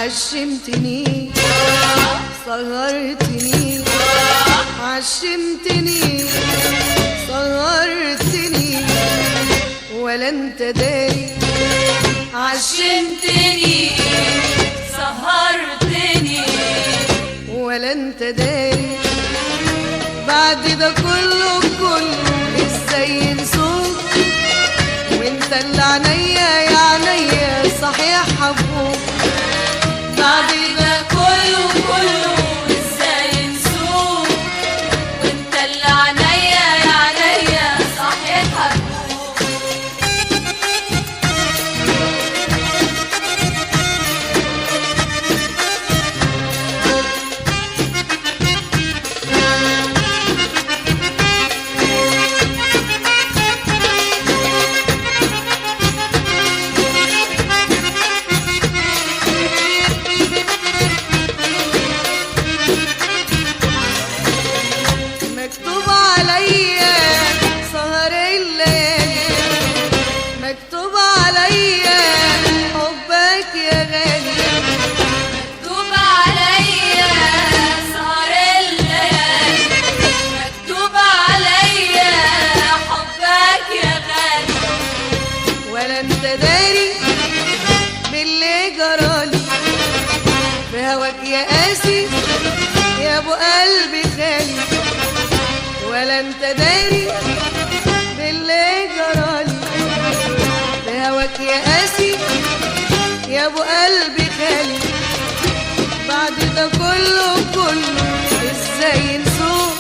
عشمتني سهرتني عشمتني سهرتني ولا انت داري عشمتني سهرتني ولا انت داري بعد ده كله ازاي نسوق وانت اللي عينيا يا عينيا صحيح حبوك بعد ده كله ازاي نسوق وانت اللي عينيا يا عينيا صحيح حبوك مكتوب عليا سهر الليالي مكتوب عليا حبك يا غالي مكتوب عليا سهر الليالي مكتوب عليا حبك يا غالي ولا انت داري باللي جرالي في هواك يا قاسي يا ابو قلبي خالي ولا انت داري باللي جرالي في هواك يا قاسي يا ابو قلبي خالي بعد ده كله ازاي نسوق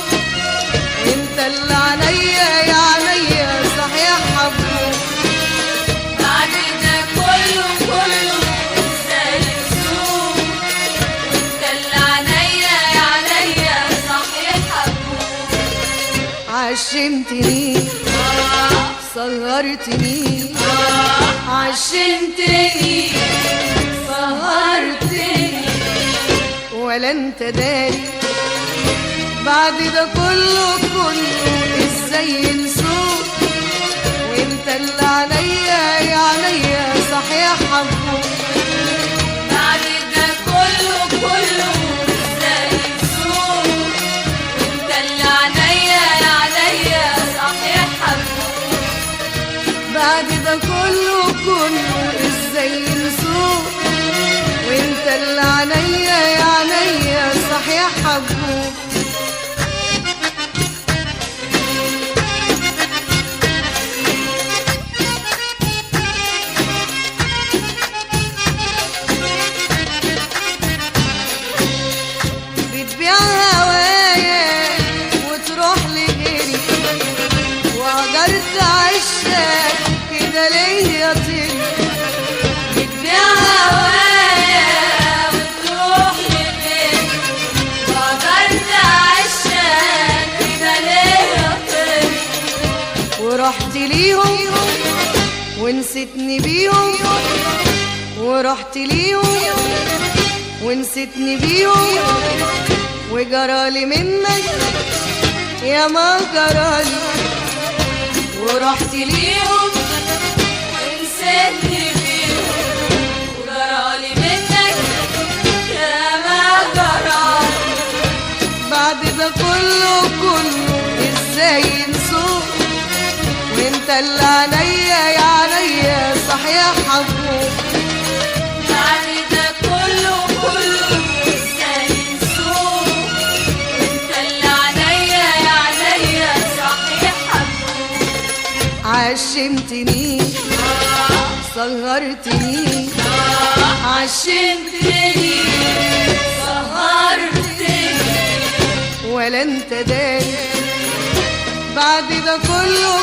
انت اللي عليا يا عينيا صحيح حبوك بعد ده كله ازاي نسوق وانت اللي عينيا يا عينيا صحيح حبوك عشمتني سهرتني عشمتني سهرتني ولا انت داري بعد ده كله ازاي نسوق وانت اللي عليا يا عينيا صحيح حبوك بعد ده كله ازاي نسوق وانت اللي عينيا يا عينيا صحيح حبوك بعد ده كله ازاي نسوق وانت اللي عليا يا عينيا صحيح حبوك بتبيع هوايا وتروح لغيري وهجرت عشاك كده ليه يا طيري بتبيع هوايا وتروح لغيري وقدرت عشان كده ليه يا طيري ورحت ليهم ونسيتني بيهم ورحت ليهم ونسيتني بيهم وجرالي منك يا ما جرالي ورحت ليهم ونسيتني بيهم وجرالي منك يا ما جرالي بعد ده كله ازاي نسوق وانت اللي عليا يا عينيا صحيح حبوك بعد ده كله ازاي نسوق وانت اللي عينيا يا عينيا صحيح حبوك عشمتني سهرتني عشمتني سهرتني ولا انت داري بعد ده كله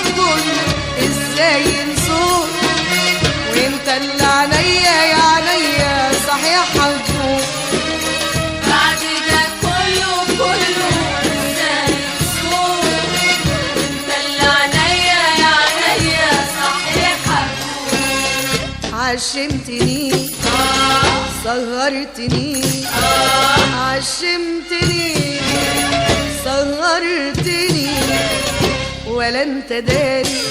ازاي نسوق وانت اللي عليا يا عينيا صحيح حبوك بعد ده كله ازاي نسوق وانت اللي عينيا يا عينيا صحيح حبوك عشمتني سهرتني عشمتني سهرتني ولا انت داري